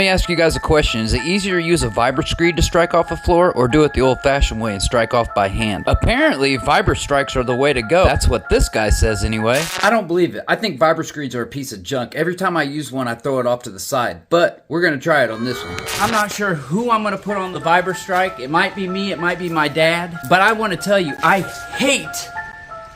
me ask you guys a question. Is it easier to use a vibra screed to strike off a floor or do it the old-fashioned way and strike off by hand? Apparently, vibra strikes are the way to go. That's what this guy says anyway. I don't believe it. I think vibra screeds are a piece of junk. Every time I use one, I throw it off to the side. But we're going to try it on this one. I'm not sure who I'm going to put on the vibra strike. It might be me. It might be my dad. But I want to tell you, I hate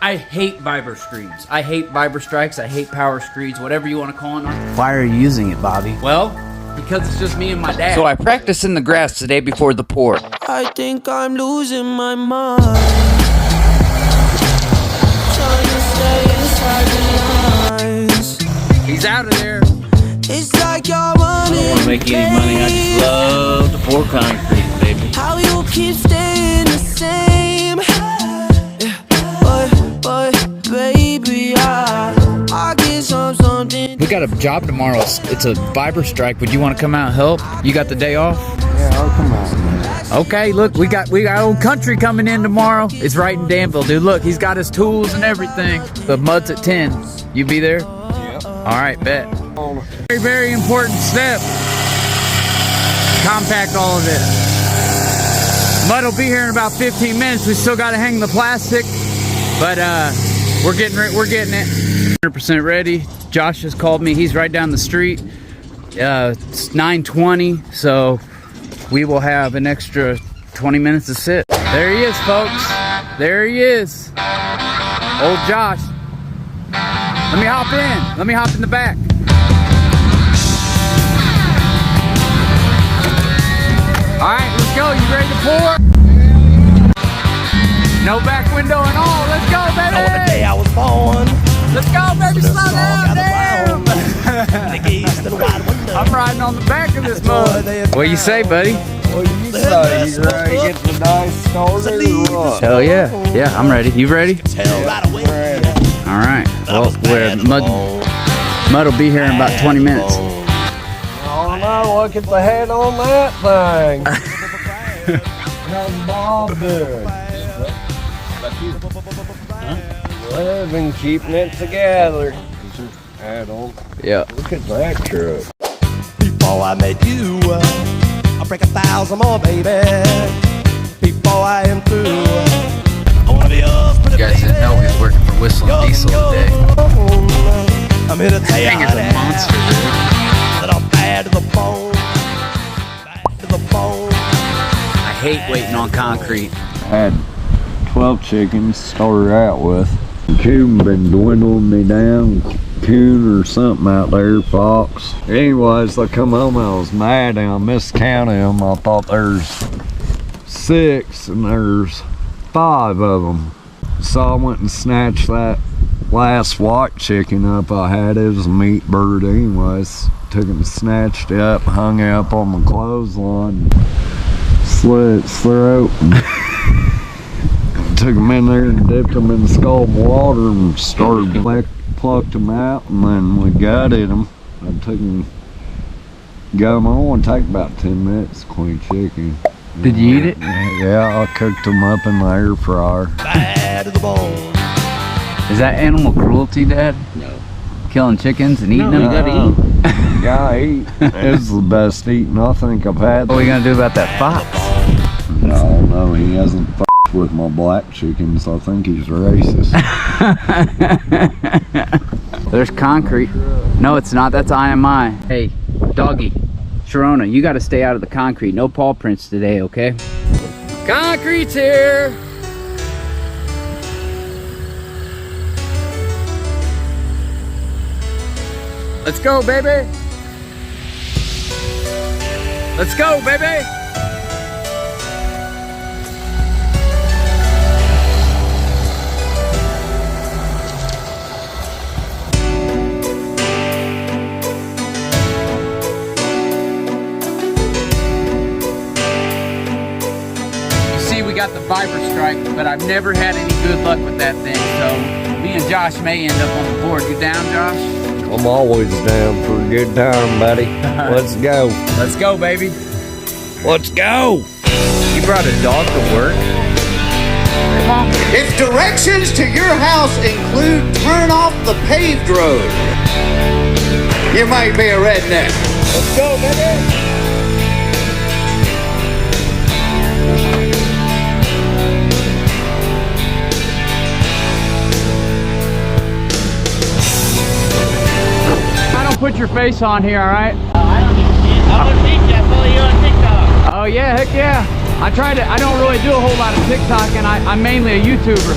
vibra screeds. I hate vibra strikes. I hate power screeds, whatever you want to call them. Why are you using it, Bobby? Well, because it's just me and my dad. So I practiced in the grass today before the pour. I think I'm losing my mind. Trying to stay inside the lines. He's out of there. It's like you're running. I don't want to make any money. I just love to pour concrete, baby. How you keep staying the same. But baby, I get something. We got a job tomorrow. It's a vibra strike. Would you want to come out and help? You got the day off? Yeah, I'll come out. Okay, look, we got Old Country coming in tomorrow. It's right in Danville, dude. Look, he's got his tools and everything. The mud's at 10. You be there? Yeah. All right, bet. Very, very important step. Compact all of it. Mud will be here in about 15 minutes. We still got to hang the plastic, but we're getting it. 100% ready. Josh just called me. He's right down the street. It's 9:20, so we will have an extra 20 minutes to sit. There he is, folks. There he is. Old Josh. Let me hop in. Let me hop in the back. All right, let's go. You ready to pour? No back window and all. Let's go, baby. On the day I was born. Let's go, baby. Slow down. Damn. I'm riding on the back of this mud. What you say, buddy? What do you say? You ready to get the dice started or what? Hell yeah. Yeah, I'm ready. You ready? Ready. All right. Well, mud will be here in about 20 minutes. Oh no, look at the head on that thing. How's Bob doing? Living, keeping it together. Head on. Yeah. Look at that truck. Before I met you, I'll break 1,000 more, baby. Before I am through, I wanna be yours, pretty You guys didn't know he was working for Whistle and Diesel today. I'm here to tell you Thing is a monster, dude. that I'm bad to the bone. Bad to the bone. I hate waiting on concrete. I had 12 chickens to start out with. Coon been dwindling me down. Coon or something out there, fox. Anyways, I come home, I was mad and I miscounted them. I thought there's 6 and there's 5 of them. So I went and snatched that last white chicken up I had. It was a meat bird anyways. Took it and snatched it up, hung it up on my clothesline, slit its throat. Took them in there and dipped them in scald water and started plucked them out, and then we gutted them. I took them, got them on. Take about 10 minutes to clean chicken. Did you eat it? Yeah, I cooked them up in the air fryer. Bad to the bone. Is that animal cruelty, Dad? No. Killing chickens and eating them? You gotta eat. Gotta eat. It's the best eating I think I've had. What are we gonna do about that fox? No, he hasn't f***ed with my black chickens. I think he's racist. There's concrete. No, it's not. That's IMI. Hey, doggy. Sharona, you gotta stay out of the concrete. No paw prints today, okay? Concrete's here! Let's go, baby! Let's go, baby! We got the vibra strike, but I've never had any good luck with that thing, so me and Josh may end up on the board. You down, Josh? I'm always down for a good time, buddy. Let's go. Let's go, baby. Let's go. You brought a dog to work? Come on. If directions to your house include turn off the paved road, you might be a redneck. Let's go, baby. Put your face on here, all right? I don't need shit. I'm gonna teach you. I follow you on TikTok. Oh yeah, heck yeah. I don't really do a whole lot of TikToking. I'm mainly a YouTuber.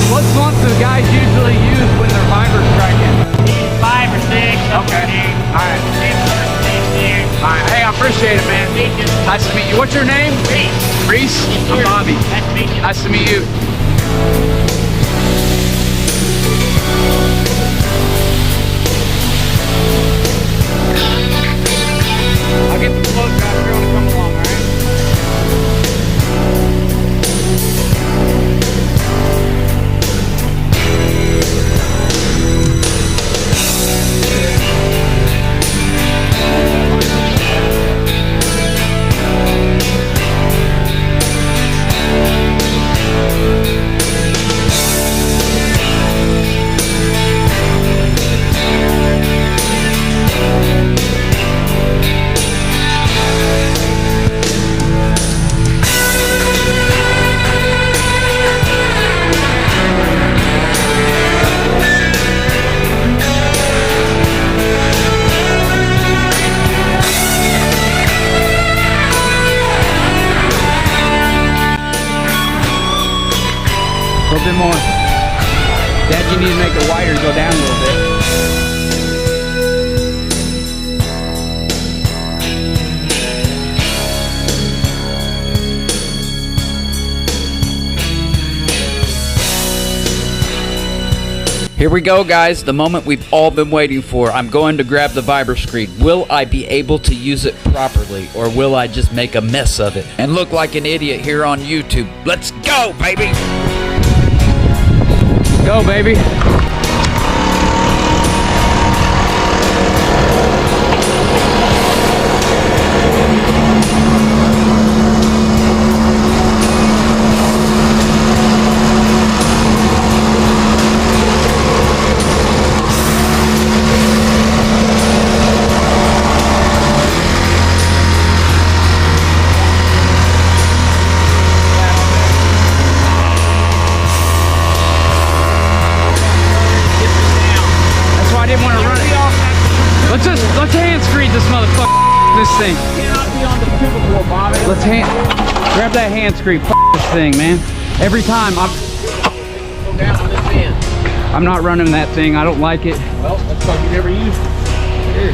What slump do guys usually use when they're fiber striking? 5 or 6. Okay. All right. All right. Hey, I appreciate it, man. Nice to meet you. What's your name? Reese. Reese? I'm Bobby. Nice to meet you. Nice to meet you. I'll get the float, Josh. You're gonna come along, all right? A little bit more. Dad, you need to make it wider and go down a little bit. Here we go, guys, the moment we've all been waiting for. I'm going to grab the vibra screen. Will I be able to use it properly, or will I just make a mess of it and look like an idiot here on YouTube? Let's go, baby! Go, baby. Let's hand screed this motherfucker. This thing. Let's grab that hand screed. This thing, man. Every time I'm not running that thing. I don't like it. Well, that's because you never used it. Here.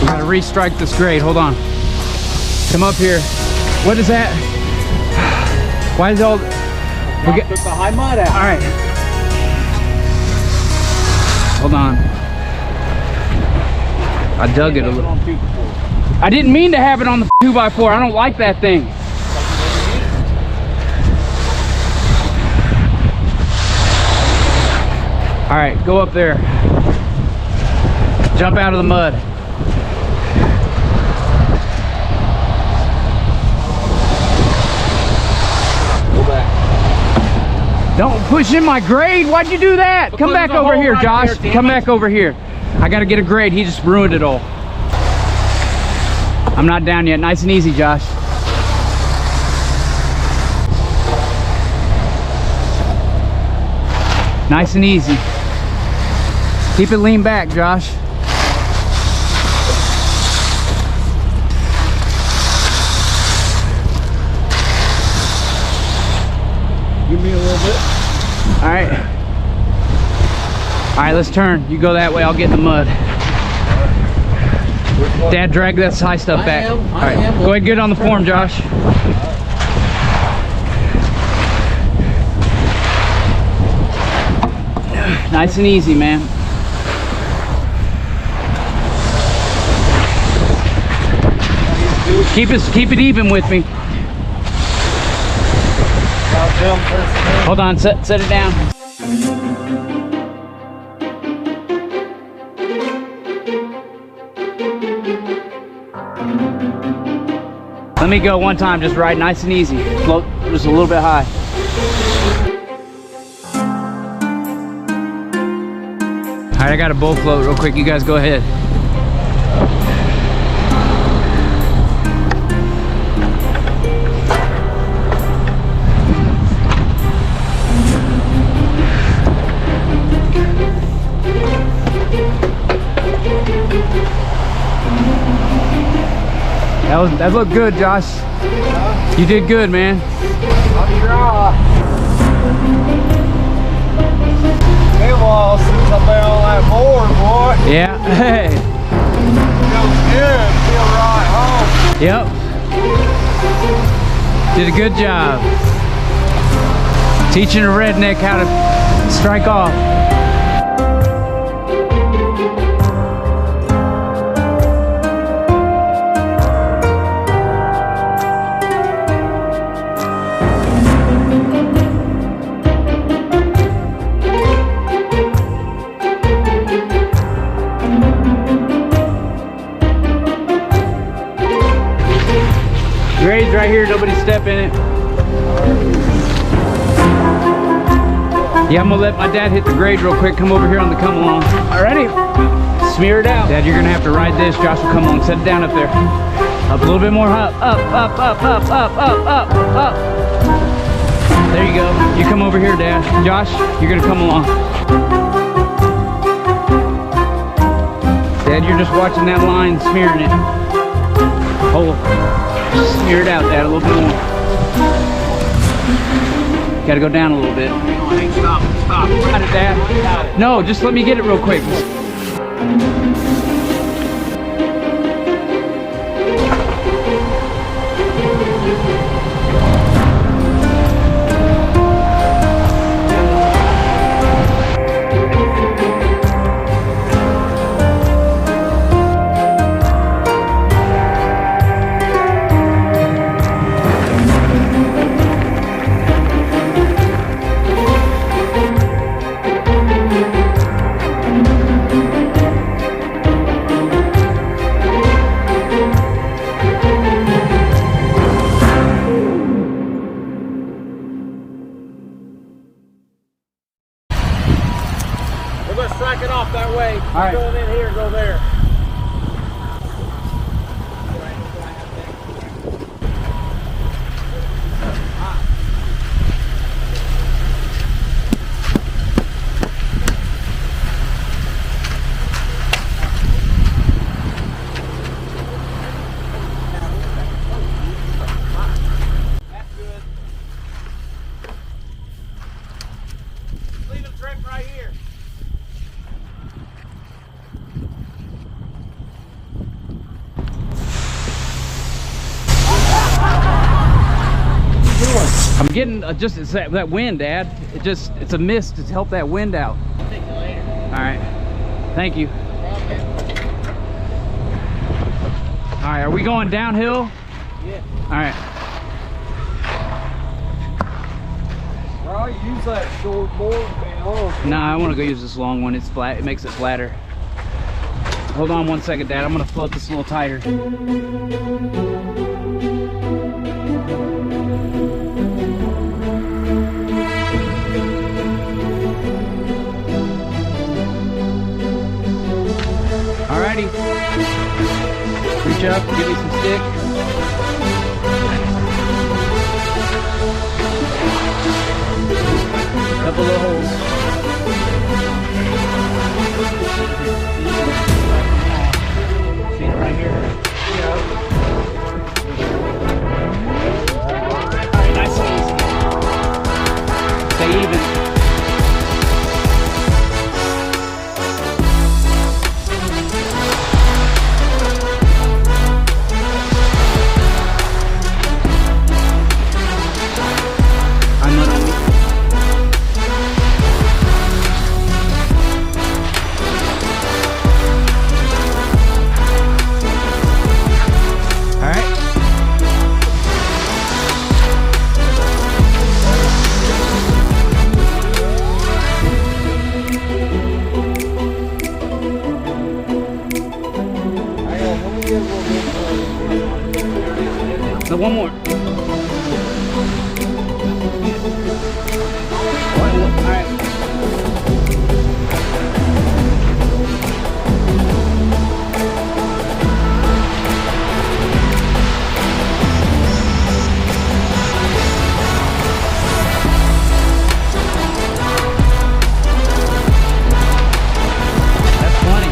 We gotta restrike this grade. Hold on. Come up here. What is that? Why is all? We took the high mud out. All right. Hold on. I dug it a little. I didn't mean to have it on the 2x4. I don't like that thing. All right, go up there. Jump out of the mud. Go back. Don't push in my grade. Why'd you do that? Because Come back there's a over hole here, right Josh. there, Come damn it. back over here. I gotta get a grade. He just ruined it all. I'm not down yet. Nice and easy, Josh. Nice and easy. Keep it lean back, Josh. Give me a little bit. All right. All right, let's turn. You go that way. I'll get in the mud. Dad, drag that high stuff back. All right, go ahead and get on the form, Josh. Nice and easy, man. Keep it even with me. Hold on, set it down. Let me go one time, just ride nice and easy. Float just a little bit high. All right, I got a bull float real quick. You guys go ahead. That looked good, Josh. You did good, man. I'll try. Been a while since I've been on that board, boy. Yeah. Hey. Feels good. Feel right home. Yep. Did a good job. Teaching a redneck how to strike off. Grade's right here, nobody step in it. Yeah, I'm gonna let my dad hit the grade real quick. Come over here on the come along. Alrighty. Smear it out. Dad, you're gonna have to ride this. Josh will come along. Set it down up there. Up a little bit more. Up, up, up, up, up, up, up, up, up. There you go. You come over here, Dad. Josh, you're gonna come along. Dad, you're just watching that line, smearing it. Oh. Smear it out, Dad, a little bit more. Gotta go down a little bit. Stop. Got it, Dad. No, just let me get it real quick. We're gonna strike it off that way. All right. Going in here, go there. That's good. Leave a trip right here. I'm getting just it's that wind, Dad. It's a mist to help that wind out. I'll take you later. All right. Thank you. All right, are we going downhill? Yeah. All right. Well, use that short board, man. Nah, I want to go use this long one. It's flat. It makes it flatter. Hold on one second, Dad. I'm gonna float this a little tighter. Alrighty. Reach up, give me some stick. Couple of holes. See it right here? Alright, nice and easy. Stay even. So one more. All right. That's plenty.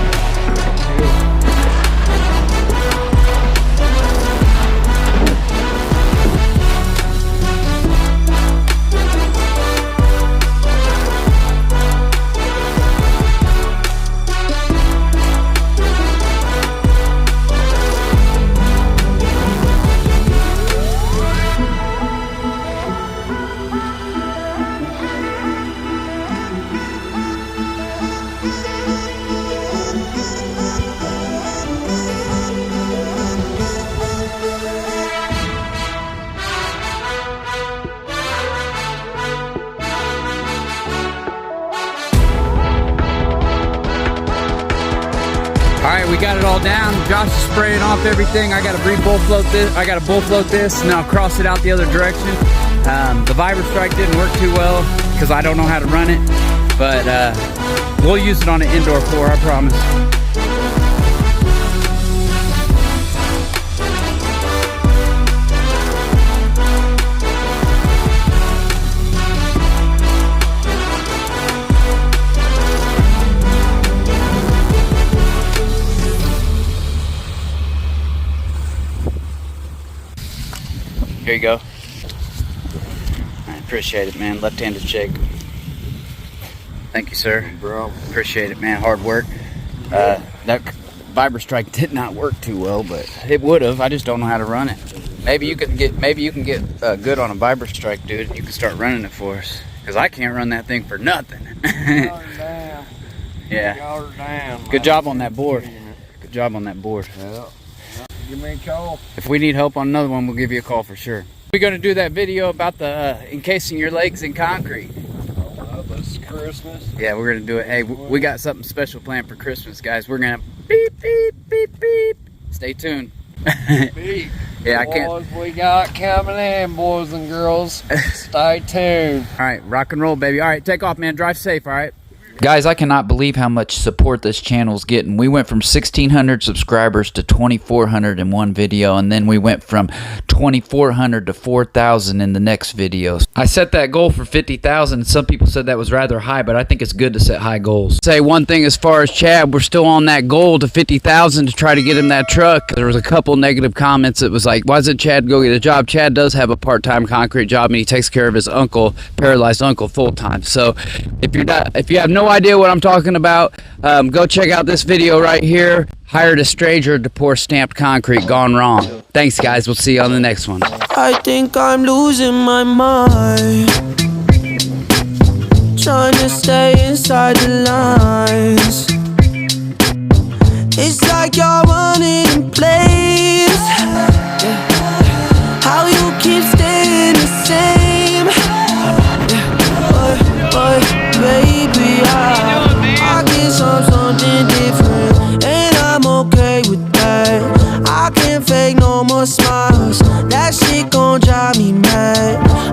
got it all down. Josh is spraying off everything. I got to bull float this. I got to bull float this, and then I'll cross it out the other direction. The Vibra Strike didn't work too well because I don't know how to run it, but we'll use it on an indoor floor, I promise. Here you go. I appreciate it, man. Left-handed shake. Thank you, sir. Bro. Appreciate it, man. Hard work. That Vibra Strike did not work too well, but it would have. I just don't know how to run it. Maybe you can get good on a Vibra Strike, dude. And you can start running it for us, because I can't run that thing for nothing. Yeah. Good job on that board. Good job on that board. Yeah. Give me a call. If we need help on another one, we'll give you a call for sure. We're going to do that video about the encasing your legs in concrete. Oh, this is Christmas. Yeah, we're going to do it. Hey, we got something special planned for Christmas, guys. We're going to beep, beep, beep, beep. Stay tuned. Beep. Yeah, I can't. Boys, we got coming in, boys and girls. Stay tuned. All right, rock and roll, baby. All right, take off, man. Drive safe, all right? Guys, I cannot believe how much support this channel's getting. We went from 1,600 subscribers to 2,400 in one video, and then we went from 2,400 to 4,000 in the next video. I set that goal for 50,000, and some people said that was rather high, but I think it's good to set high goals. Say one thing as far as Chad, we're still on that goal to 50,000 to try to get him that truck. There was a couple negative comments that was like, why doesn't Chad go get a job? Chad does have a part-time concrete job, and he takes care of his uncle, paralyzed uncle, full-time. So if you have no idea what I'm talking about, go check out this video right here. Hired a stranger to pour stamped concrete, gone wrong. Thanks, guys. We'll see you on the next one. I think I'm losing my mind, trying to stay inside the lines. It's like you're running in place. How you keep staying the same. But baby, I guess I'm something different.